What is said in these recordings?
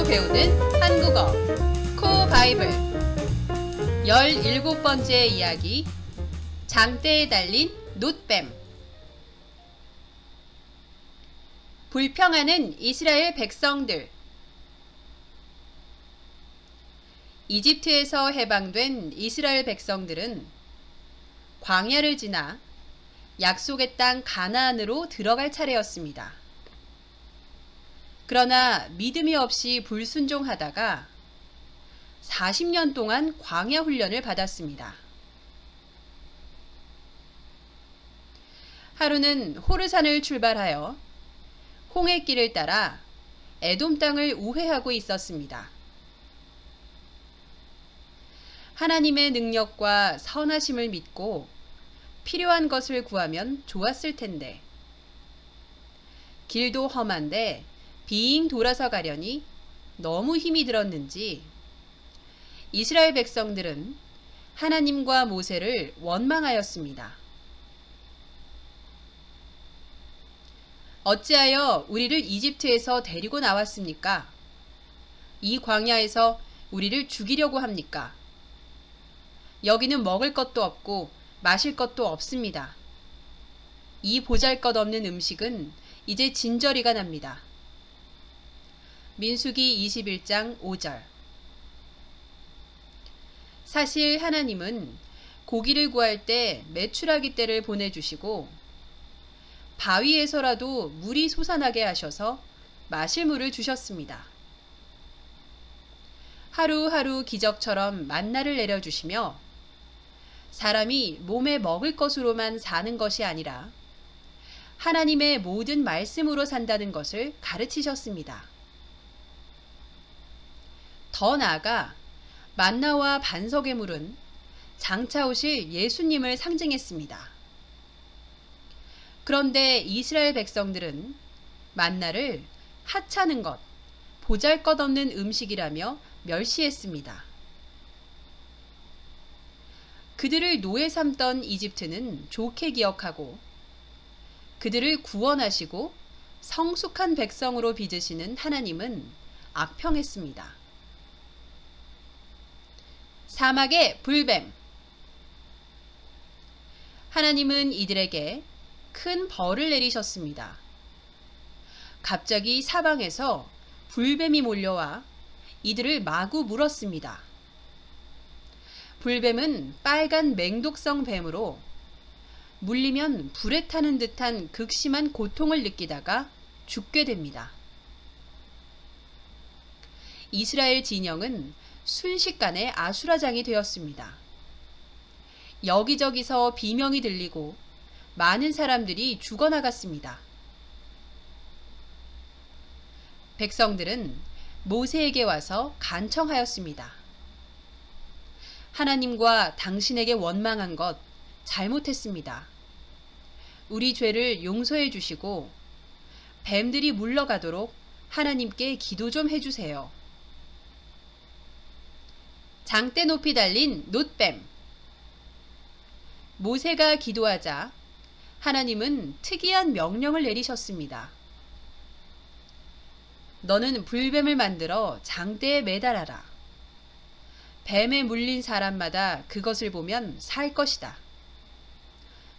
배우는 한국어 코바이블 17번째 이야기 장대에 달린 놋뱀. 불평하는 이스라엘 백성들. 이집트에서 해방된 이스라엘 백성들은 광야를 지나 약속의 땅 가나안으로 들어갈 차례였습니다. 그러나 믿음이 없이 불순종하다가 40년 동안 광야 훈련을 받았습니다. 하루는 호르산을 출발하여 홍해길을 따라 에돔 땅을 우회하고 있었습니다. 하나님의 능력과 선하심을 믿고 필요한 것을 구하면 좋았을 텐데, 길도 험한데 빙 돌아서 가려니 너무 힘이 들었는지 이스라엘 백성들은 하나님과 모세를 원망하였습니다. 어찌하여 우리를 이집트에서 데리고 나왔습니까? 이 광야에서 우리를 죽이려고 합니까? 여기는 먹을 것도 없고 마실 것도 없습니다. 이 보잘것없는 음식은 이제 진저리가 납니다. 민수기 21장 5절. 사실 하나님은 고기를 구할 때 메추라기 떼를 보내주시고 바위에서라도 물이 솟아나게 하셔서 마실 물을 주셨습니다. 하루하루 기적처럼 만나를 내려주시며 사람이 몸에 먹을 것으로만 사는 것이 아니라 하나님의 모든 말씀으로 산다는 것을 가르치셨습니다. 더 나아가 만나와 반석의 물은 장차 오실 예수님을 상징했습니다. 그런데 이스라엘 백성들은 만나를 하찮은 것, 보잘것없는 음식이라며 멸시했습니다. 그들을 노예 삼던 이집트는 좋게 기억하고 그들을 구원하시고 성숙한 백성으로 빚으시는 하나님은 악평했습니다. 사막의 불뱀. 하나님은 이들에게 큰 벌을 내리셨습니다. 갑자기 사방에서 불뱀이 몰려와 이들을 마구 물었습니다. 불뱀은 빨간 맹독성 뱀으로 물리면 불에 타는 듯한 극심한 고통을 느끼다가 죽게 됩니다. 이스라엘 진영은 순식간에 아수라장이 되었습니다. 여기저기서 비명이 들리고 많은 사람들이 죽어나갔습니다. 백성들은 모세에게 와서 간청하였습니다. 하나님과 당신에게 원망한 것 잘못했습니다. 우리 죄를 용서해 주시고 뱀들이 물러가도록 하나님께 기도 좀 해주세요. 장대 높이 달린 놋뱀. 모세가 기도하자 하나님은 특이한 명령을 내리셨습니다. 너는 불뱀을 만들어 장대에 매달아라. 뱀에 물린 사람마다 그것을 보면 살 것이다.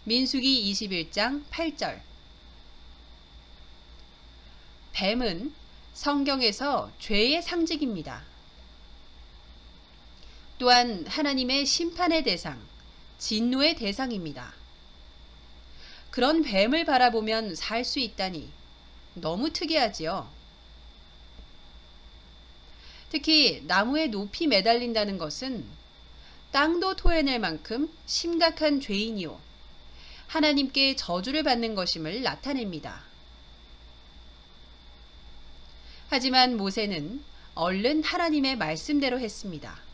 민수기 21장 8절. 뱀은 성경에서 죄의 상징입니다. 또한 하나님의 심판의 대상, 진노의 대상입니다. 그런 뱀을 바라보면 살 수 있다니 너무 특이하지요. 특히 나무에 높이 매달린다는 것은 땅도 토해낼 만큼 심각한 죄인이요 하나님께 저주를 받는 것임을 나타냅니다. 하지만 모세는 얼른 하나님의 말씀대로 했습니다.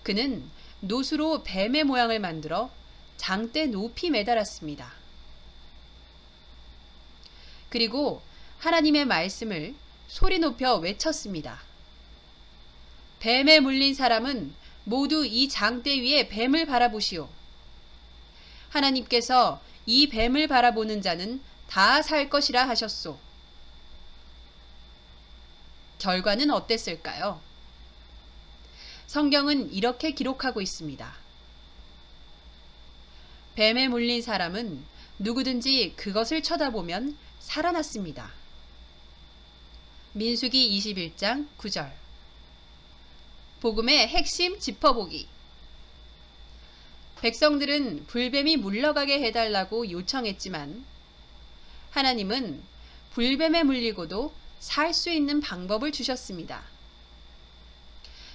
그는 놋으로 뱀의 모양을 만들어 장대 높이 매달았습니다. 그리고 하나님의 말씀을 소리 높여 외쳤습니다. 뱀에 물린 사람은 모두 이 장대 위에 뱀을 바라보시오. 하나님께서 이 뱀을 바라보는 자는 다 살 것이라 하셨소. 결과는 어땠을까요? 성경은 이렇게 기록하고 있습니다. 뱀에 물린 사람은 누구든지 그것을 쳐다보면 살아났습니다. 민수기 21장 9절. 복음의 핵심 짚어보기. 백성들은 불뱀이 물러가게 해달라고 요청했지만 하나님은 불뱀에 물리고도 살 수 있는 방법을 주셨습니다.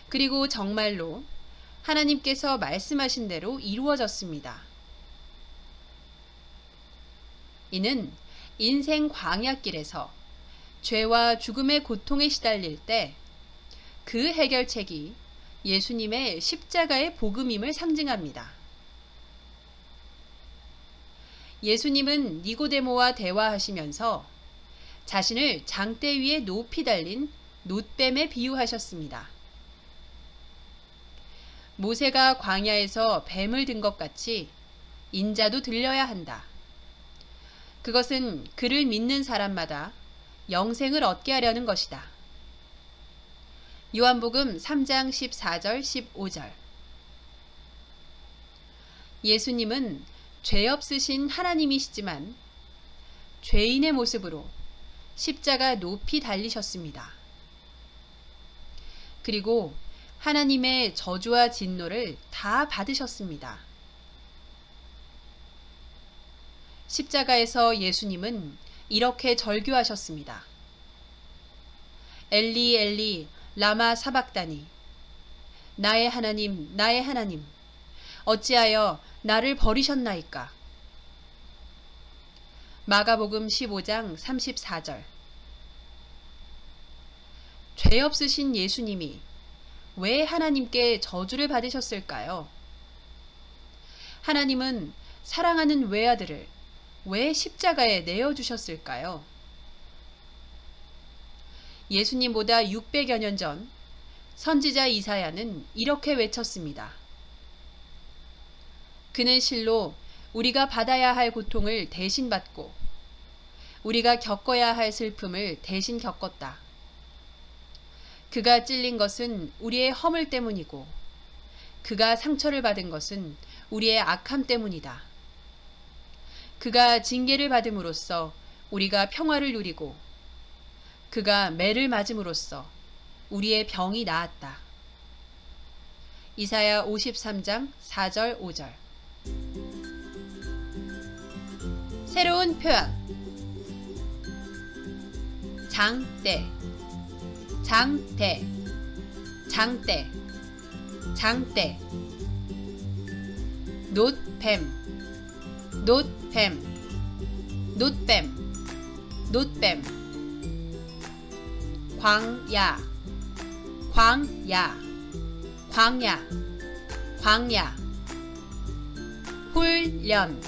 그리고 정말로 하나님께서 말씀하신 대로 이루어졌습니다. 이는 인생 광야길에서 죄와 죽음의 고통에 시달릴 때 그 해결책이 예수님의 십자가의 복음임을 상징합니다. 예수님은 니고데모와 대화하시면서 자신을 장대 위에 높이 달린 놋뱀에 비유하셨습니다. 모세가 광야에서 뱀을 든 것 같이 인자도 들려야 한다. 그것은 그를 믿는 사람마다 영생을 얻게 하려는 것이다. 요한복음 3장 14절 15절. 예수님은 죄 없으신 하나님이시지만 죄인의 모습으로 십자가 높이 달리셨습니다. 그리고 하나님의 저주와 진노를 다 받으셨습니다. 십자가에서 예수님은 이렇게 절규하셨습니다. 엘리 엘리 라마 사박다니, 나의 하나님 나의 하나님 어찌하여 나를 버리셨나이까. 마가복음 15장 34절. 죄 없으신 예수님이 왜 하나님께 저주를 받으셨을까요? 하나님은 사랑하는 외아들을 왜 십자가에 내어주셨을까요? 예수님보다 600여 년 전 선지자 이사야는 이렇게 외쳤습니다. 그는 실로 우리가 받아야 할 고통을 대신 받고 우리가 겪어야 할 슬픔을 대신 겪었다. 그가 찔린 것은 우리의 허물 때문이고 그가 상처를 받은 것은 우리의 악함 때문이다. 그가 징계를 받음으로써 우리가 평화를 누리고 그가 매를 맞음으로써 우리의 병이 나았다. 이사야 53장 4절 5절. 새로운 표현. 장대, 장대, 장대, 장대. 놋뱀, 놋뱀, 놋뱀, 놋뱀. 광야, 광야, 광야, 광야. 훈련,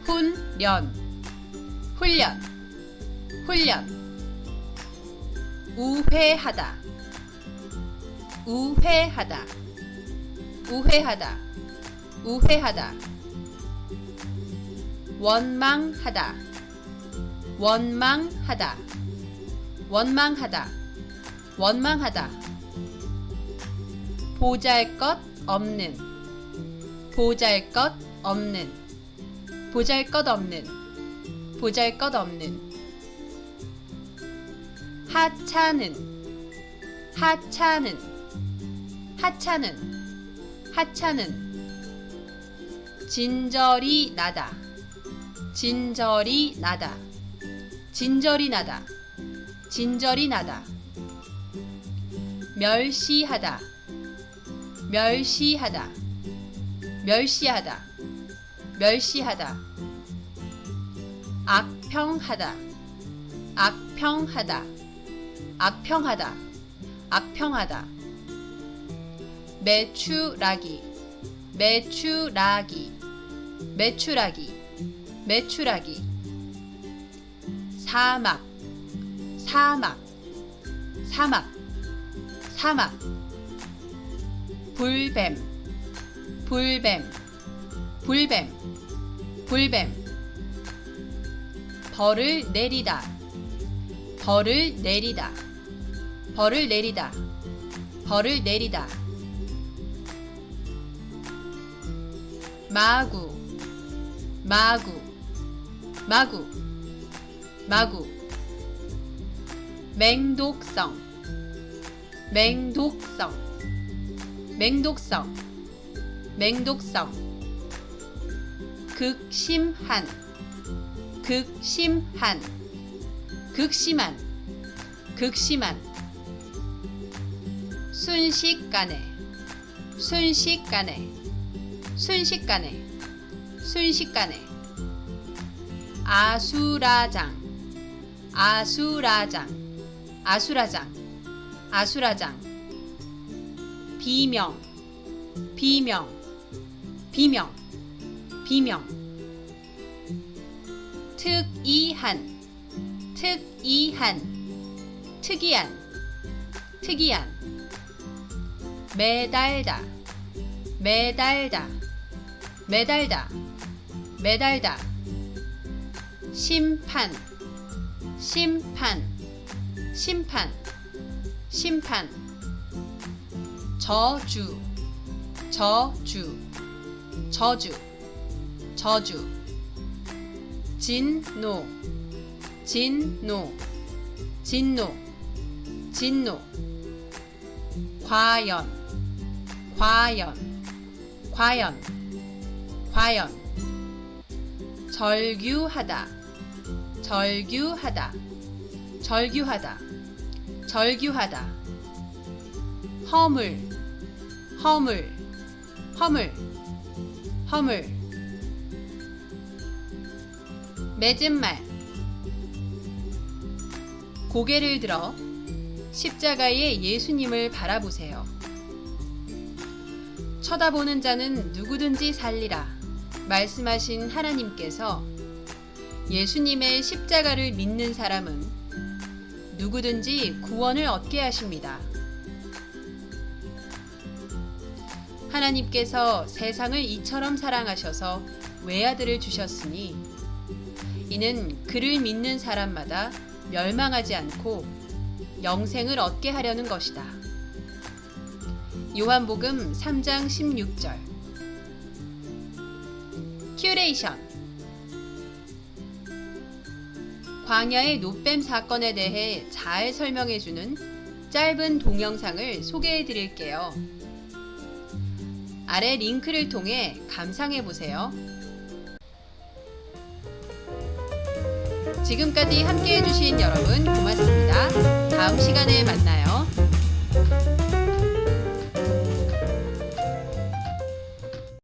훈련, 훈련, 훈련. 우회하다, 우회하다, 우회하다, 우회하다. 원망하다, 원망하다, 원망하다, 원망하다. 보잘것없는, 보잘것없는, 보잘것없는, 보잘것없는. 하찮은, 하찮은, 하찮은, 하찮은. 진절이 나다, 진절이 나다, 진절이 나다, 진절이 나다. 멸시하다, 멸시하다, 멸시하다, 멸시하다. 악평하다, 악평하다, 악평하다, 악평하다. 매추라기, 매추라기, 매추라기, 매추라기. 사막, 사막, 사막, 사막. 불뱀, 불뱀, 불뱀, 불뱀. 벌을 내리다, 벌을 내리다, 벌을 내리다, 벌을 내리다. 마구, 마구, 마구, 마구. 맹독성, 맹독성, 맹독성, 맹독성. 극심한, 극심한, 극심한, 극심한. 순식간에, 순식간에, 순식간에, 순식간에. 아수라장, 아수라장, 아수라장, 아수라장. 비명, 비명, 비명, 비명. 특이한, 특이한, 특이한, 특이한. 매달다, 매달다, 매달다, 매달다. 심판, 심판, 심판, 심판. 저주, 저주, 저주, 저주. 진노, 진노, 진노, 진노. 과연, 과연, 과연, 과연. 절규하다, 절규하다, 절규하다, 절규하다. 허물, 허물, 허물, 허물. 맺은 말. 고개를 들어 십자가의 예수님을 바라보세요. 쳐다보는 자는 누구든지 살리라 말씀하신 하나님께서 예수님의 십자가를 믿는 사람은 누구든지 구원을 얻게 하십니다. 하나님께서 세상을 이처럼 사랑하셔서 외아들을 주셨으니 이는 그를 믿는 사람마다 멸망하지 않고 영생을 얻게 하려는 것이다. 요한복음 3장 16절. 큐레이션. 광야의 놋뱀 사건에 대해 잘 설명해주는 짧은 동영상을 소개해 드릴게요. 아래 링크를 통해 감상해보세요. 지금까지 함께해 주신 여러분 고맙습니다. 다음 시간에 만나요.